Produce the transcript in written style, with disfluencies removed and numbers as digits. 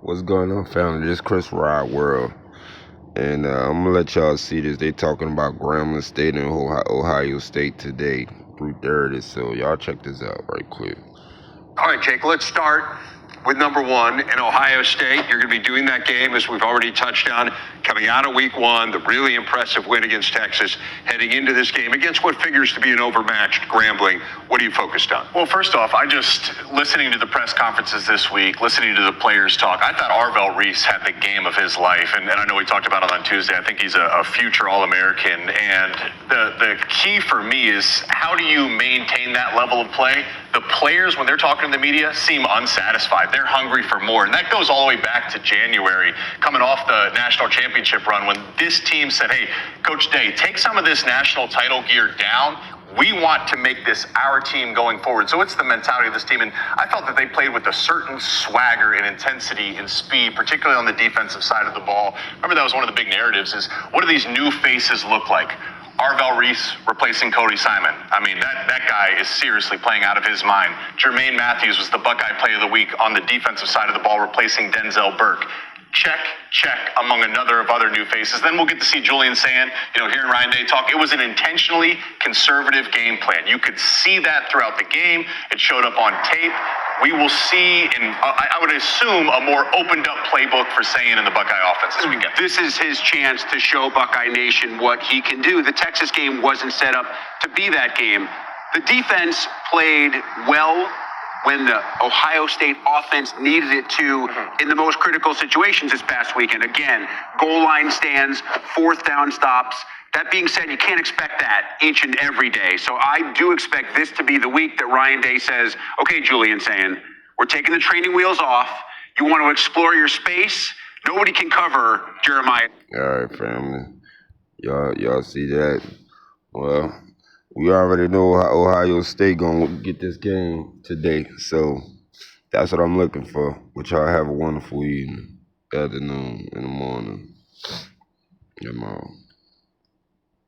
What's going on, family? This Chris Rod World, and I'm gonna let y'all see this. They talking about Grambling State and Ohio State today, 3:30. So y'all check this out right quick. All right, Jake, let's start with number one in Ohio State. You're going to be doing that game, as we've already touched on, coming out of week one, the really impressive win against Texas, heading into this game against what figures to be an overmatched Grambling. What are you focused on? Well, first off, listening to the press conferences this week, listening to the players talk, I thought Arvell Reese had the game of his life. And I know we talked about it on Tuesday. I think he's a future All-American. And the key for me is, how do you maintain that level of play? The players, when they're talking to the media, seem unsatisfied. They're hungry for more. And that goes all the way back to January, coming off the national championship run, when this team said, hey, Coach Day, take some of this national title gear down. We want to make this our team going forward. So it's the mentality of this team. And I felt that they played with a certain swagger and intensity and speed, particularly on the defensive side of the ball. Remember, that was one of the big narratives, is what do these new faces look like? Arvell Reese replacing Cody Simon. I mean, that guy is seriously playing out of his mind. Jermaine Matthews was the Buckeye Play of the Week on the defensive side of the ball, replacing Denzel Burke. Check, among another of other new faces. Then we'll get to see Julian Sand, hearing Ryan Day talk. It was an intentionally conservative game plan. You could see that throughout the game. It showed up on tape. We will see, I would assume, a more opened up playbook for Sand in the Buckeye offense this weekend. This is his chance to show Buckeye Nation what he can do. The Texas game wasn't set up to be that game. The defense played well when the Ohio State offense needed it to in the most critical situations this past weekend. Again, goal line stands, fourth down stops. That being said, you can't expect that each and every day. So I do expect this to be the week that Ryan Day says, okay, Julian Sand, we're taking the training wheels off. You want to explore your space? Nobody can cover Jeremiah. All right, family. Y'all see that? Well, we already know how Ohio State gonna get this game today, so that's what I'm looking for. But y'all have a wonderful evening, afternoon, in the morning, tomorrow.